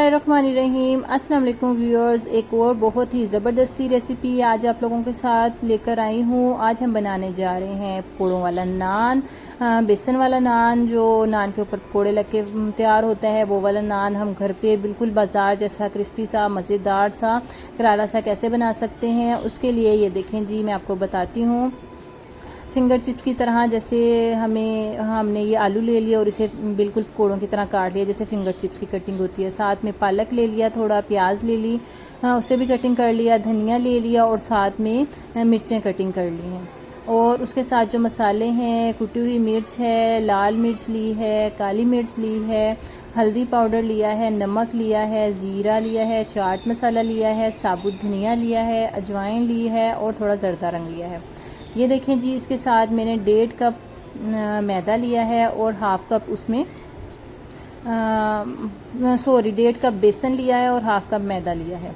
बिस्मिल्लाहिर्रहमानिर्रहीम। अस्सलाम वालेकुम व्यूअर्स, एक और बहुत ही ज़बरदस्ती रेसिपी आज आप लोगों के साथ लेकर आई हूँ। आज हम बनाने जा रहे हैं पकौड़ों वाला नान, बेसन वाला नान। जो नान के ऊपर पकौड़े लग के तैयार होता है वो वाला नान हम घर पे बिल्कुल बाज़ार जैसा क्रिस्पी सा, मज़ेदार सा, करारा सा कैसे बना सकते हैं। उसके लिए ये देखें जी, मैं आपको बताती हूँ। फिंगर चिप्स की तरह जैसे हमने ये आलू ले लिया और इसे बिल्कुल पकौड़ों की तरह काट लिया, जैसे फिंगर चिप्स की कटिंग होती है। साथ में पालक ले लिया, थोड़ा प्याज ले ली, उसे भी कटिंग कर लिया, धनिया ले लिया और साथ में मिर्चें कटिंग कर ली हैं। और उसके साथ जो मसाले हैं, कुटी हुई मिर्च है, लाल मिर्च ली है, काली मिर्च ली है, हल्दी पाउडर लिया है, नमक लिया है, ज़ीरा लिया है, चाट मसाला लिया है, साबुत धनिया लिया है, अजवाइन ली है और थोड़ा जर्दा रंग लिया है। ये देखें जी, इसके साथ मैंने 1.5 कप मैदा लिया है और हाफ़ कप उसमें 1.5 कप बेसन लिया है और हाफ़ कप मैदा लिया है।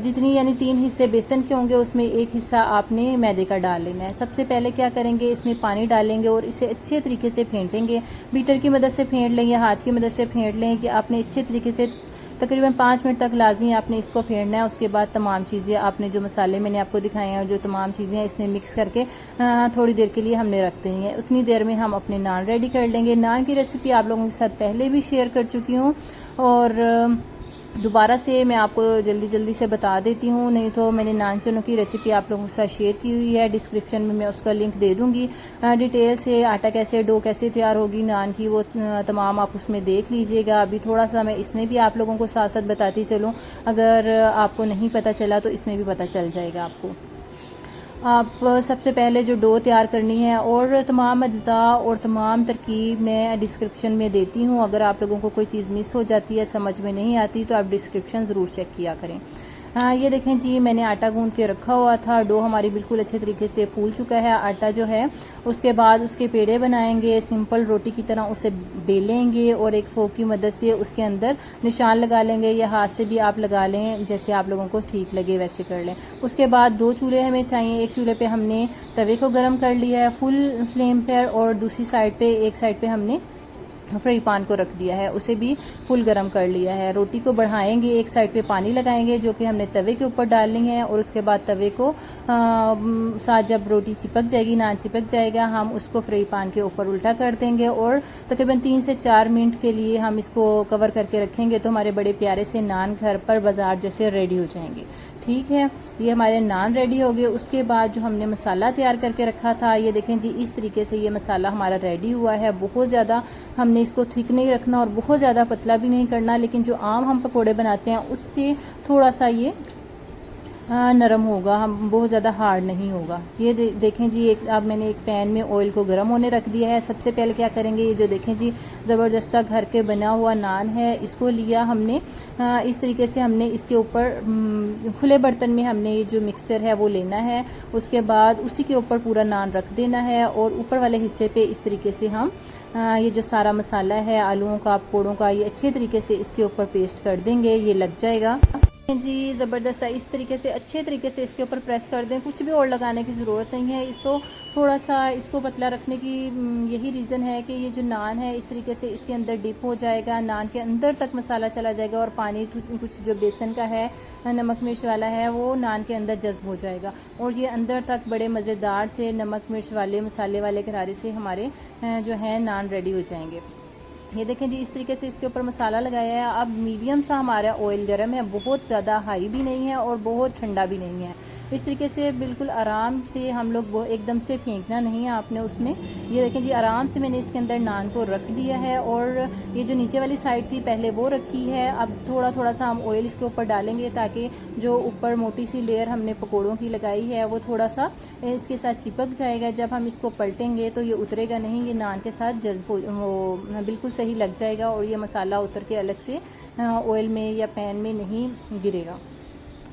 जितनी यानी 3 हिस्से बेसन के होंगे उसमें 1 हिस्सा आपने मैदे का डाल लेना है। सबसे पहले क्या करेंगे, इसमें पानी डालेंगे और इसे अच्छे तरीके से फेंटेंगे। बीटर की मदद से फेंट लें या हाथ की मदद से फेंट लें कि आपने अच्छे तरीके से तकरीबन 5 मिनट तक लाजमी आपने इसको फेंटना है। उसके बाद तमाम चीज़ें आपने जो मसाले मैंने आपको दिखाए हैं और जो तमाम चीज़ें हैं इसमें मिक्स करके थोड़ी देर के लिए हमने रख देनी है। उतनी देर में हम अपने नान रेडी कर लेंगे। नान की रेसिपी आप लोगों के साथ पहले भी शेयर कर चुकी हूँ और दोबारा से मैं आपको जल्दी से बता देती हूँ, नहीं तो मैंने नान चनों की रेसिपी आप लोगों के साथ शेयर की हुई है। डिस्क्रिप्शन में मैं उसका लिंक दे दूँगी। डिटेल से आटा कैसे, डो कैसे तैयार होगी नान की, वो तमाम आप उसमें देख लीजिएगा। अभी थोड़ा सा मैं इसमें भी आप लोगों को साथ साथ बताती चलूँ, अगर आपको नहीं पता चला तो इसमें भी पता चल जाएगा आपको। आप सबसे पहले जो डो तैयार करनी है और तमाम अज्जा और तमाम तरकीब मैं डिस्क्रिप्शन में देती हूँ। अगर आप लोगों को कोई चीज़ मिस हो जाती है, समझ में नहीं आती, तो आप डिस्क्रिप्शन ज़रूर चेक किया करें। ये देखें जी, मैंने आटा गूंद के रखा हुआ था। डो हमारी बिल्कुल अच्छे तरीके से फूल चुका है आटा जो है। उसके बाद उसके पेड़े बनाएंगे, सिंपल रोटी की तरह उसे बेलेंगे और एक फोक की मदद से उसके अंदर निशान लगा लेंगे, या हाथ से भी आप लगा लें, जैसे आप लोगों को ठीक लगे वैसे कर लें। उसके बाद 2 चूल्हे हमें चाहिए। एक चूल्हे पे हमने तवे को गर्म कर लिया है फुल फ्लेम पर और दूसरी साइड पे, एक साइड पे हमने फ्राई पैन को रख दिया है, उसे भी फुल गरम कर लिया है। रोटी को बढ़ाएंगे, एक साइड पे पानी लगाएंगे जो कि हमने तवे के ऊपर डालनी है और उसके बाद तवे को साथ जब रोटी चिपक जाएगी, नान चिपक जाएगा, हम उसको फ्राई पैन के ऊपर उल्टा कर देंगे और तकरीबन 3 से 4 मिनट के लिए हम इसको कवर करके रखेंगे, तो हमारे बड़े प्यारे से नान घर पर बाज़ार जैसे रेडी हो जाएंगे। ठीक है, ये हमारे नान रेडी हो गए। उसके बाद जो हमने मसाला तैयार करके रखा था, ये देखें जी, इस तरीके से ये मसाला हमारा रेडी हुआ है। बहुत ज़्यादा हमने इसको थिक नहीं रखना और बहुत ज़्यादा पतला भी नहीं करना, लेकिन जो आम हम पकोड़े बनाते हैं उससे थोड़ा सा ये नरम होगा, हम बहुत ज़्यादा हार्ड नहीं होगा। ये देखें जी, अब मैंने एक पैन में ऑयल को गर्म होने रख दिया है। सबसे पहले क्या करेंगे, ये जो देखें जी ज़बरदस्त सा घर के बना हुआ नान है, इसको लिया हमने। इस तरीके से हमने इसके ऊपर खुले बर्तन में हमने ये जो मिक्सचर है वो लेना है। उसके बाद उसी के ऊपर पूरा नान रख देना है और ऊपर वाले हिस्से पे इस तरीके से हम ये जो सारा मसाला है आलूओं का, पकौड़ों का, ये अच्छे तरीके से इसके ऊपर पेस्ट कर देंगे। ये लग जाएगा जी ज़बरदस्त। इस तरीके से अच्छे तरीके से इसके ऊपर प्रेस कर दें, कुछ भी और लगाने की ज़रूरत नहीं है। इसको थोड़ा सा इसको पतला रखने की यही रीज़न है कि ये जो नान है इस तरीके से इसके अंदर डिप हो जाएगा, नान के अंदर तक मसाला चला जाएगा और पानी कुछ जो बेसन का है, नमक मिर्च वाला है, वो नान के अंदर जज्ब हो जाएगा और ये अंदर तक बड़े मज़ेदार से नमक मिर्च वाले मसाले वाले करारे से हमारे जो है नान रेडी हो जाएंगे। ये देखें जी, इस तरीके से इसके ऊपर मसाला लगाया है। अब मीडियम सा हमारा ऑयल गर्म है, बहुत ज़्यादा हाई भी नहीं है और बहुत ठंडा भी नहीं है। इस तरीके से बिल्कुल आराम से, हम लोग वो एकदम से फेंकना नहीं है आपने उसमें। ये देखें जी, आराम से मैंने इसके अंदर नान को रख दिया है और ये जो नीचे वाली साइड थी पहले वो रखी है। अब थोड़ा सा हम ऑयल इसके ऊपर डालेंगे ताकि जो ऊपर मोटी सी लेयर हमने पकौड़ों की लगाई है वो थोड़ा सा इसके साथ चिपक जाएगा। जब हम इसको पलटेंगे तो ये उतरेगा नहीं, ये नान के साथ जज्ब वो बिल्कुल सही लग जाएगा और ये मसाला उतर के अलग से ऑयल में या पैन में नहीं गिरेगा,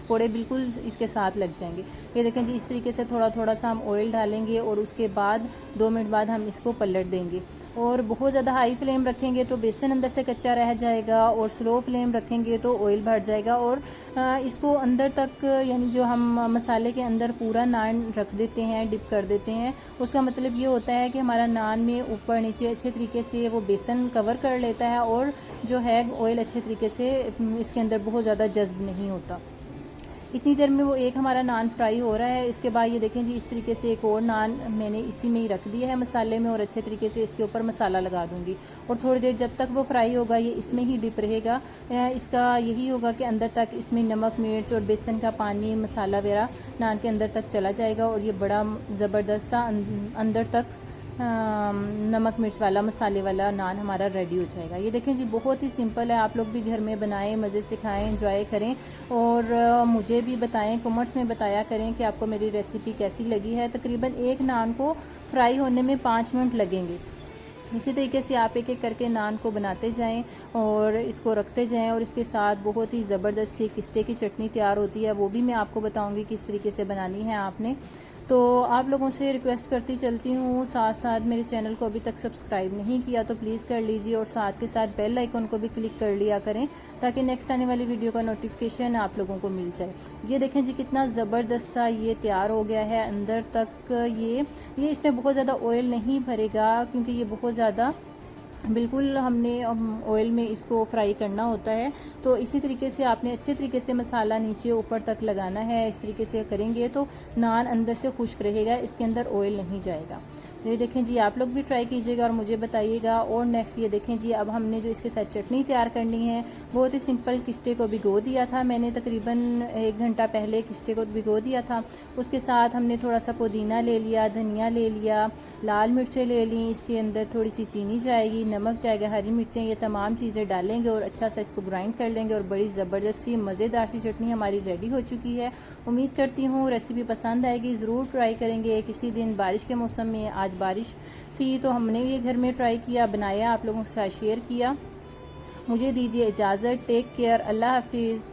पकौड़े बिल्कुल इसके साथ लग जाएंगे। ये देखें जी, इस तरीके से थोड़ा सा हम ऑयल डालेंगे और उसके बाद 2 मिनट बाद हम इसको पलट देंगे। और बहुत ज़्यादा हाई फ्लेम रखेंगे तो बेसन अंदर से कच्चा रह जाएगा, और स्लो फ्लेम रखेंगे तो ऑयल भर जाएगा। और इसको अंदर तक यानी जो हम मसाले के अंदर पूरा नान रख देते हैं, डिप कर देते हैं, उसका मतलब ये होता है कि हमारा नान में ऊपर नीचे अच्छे तरीके से वो बेसन कवर कर लेता है, और जो है ऑयल अच्छे तरीके से इसके अंदर बहुत ज़्यादा जज्ब नहीं होता। इतनी देर में वो एक हमारा नान फ्राई हो रहा है। इसके बाद ये देखें जी, इस तरीके से एक और नान मैंने इसी में ही रख दिया है मसाले में, और अच्छे तरीके से इसके ऊपर मसाला लगा दूंगी। और थोड़ी देर जब तक वो फ्राई होगा ये इसमें ही डिप रहेगा। इसका यही होगा कि अंदर तक इसमें नमक मिर्च और बेसन का पानी मसाला वगैरह नान के अंदर तक चला जाएगा, और ये बड़ा ज़बरदस्त सा अंदर तक नमक मिर्च वाला मसाले वाला नान हमारा रेडी हो जाएगा। ये देखें जी, बहुत ही सिंपल है। आप लोग भी घर में बनाएं, मज़े से खाएं, एंजॉय करें, और मुझे भी बताएं, कमेंट्स में बताया करें कि आपको मेरी रेसिपी कैसी लगी है। तकरीबन एक नान को फ्राई होने में 5 मिनट लगेंगे। इसी तरीके से आप एक एक करके नान को बनाते जाएं और इसको रखते जाएं, और इसके साथ बहुत ही ज़बरदस्त सी किस्टे की चटनी तैयार होती है, वो भी मैं आपको बताऊंगी किस तरीके से बनानी है आपने। तो आप लोगों से रिक्वेस्ट करती चलती हूँ, साथ साथ मेरे चैनल को अभी तक सब्सक्राइब नहीं किया तो प्लीज़ कर लीजिए, और साथ के साथ बेल आइकन को भी क्लिक कर लिया करें ताकि नेक्स्ट आने वाली वीडियो का नोटिफिकेशन आप लोगों को मिल जाए। ये देखें जी, कितना ज़बरदस्त सा ये तैयार हो गया है अंदर तक। ये इसमें बहुत ज़्यादा ऑयल नहीं भरेगा, क्योंकि ये बहुत ज़्यादा बिल्कुल हमने ऑयल में इसको फ्राई करना होता है। तो इसी तरीके से आपने अच्छे तरीके से मसाला नीचे ऊपर तक लगाना है। इस तरीके से करेंगे तो नान अंदर से खुश्क रहेगा, इसके अंदर ऑयल नहीं जाएगा। ये देखें जी, आप लोग भी ट्राई कीजिएगा और मुझे बताइएगा। और नेक्स्ट ये देखें जी, अब हमने जो इसके साथ चटनी तैयार करनी है, बहुत ही सिंपल। किस्टे को भिगो दिया था मैंने, तकरीबन 1 घंटा पहले किस्टे को भिगो दिया था। उसके साथ हमने थोड़ा सा पुदीना ले लिया, धनिया ले लिया, लाल मिर्चें ले ली, इसके अंदर थोड़ी सी चीनी जाएगी, नमक जाएगा, हरी मिर्चें, ये तमाम चीज़ें डालेंगे और अच्छा सा इसको ग्राइंड कर लेंगे, और बड़ी ज़बरदस्त सी मज़ेदार सी चटनी हमारी रेडी हो चुकी है। उम्मीद करती हूँ रेसिपी पसंद आएगी, ज़रूर ट्राई करेंगे किसी दिन। बारिश के मौसम में आज बारिश थी तो हमने ये घर में ट्राई किया, बनाया, आप लोगों के साथ शेयर किया। मुझे दीजिए इजाज़त, टेक केयर, अल्लाह हाफिज़।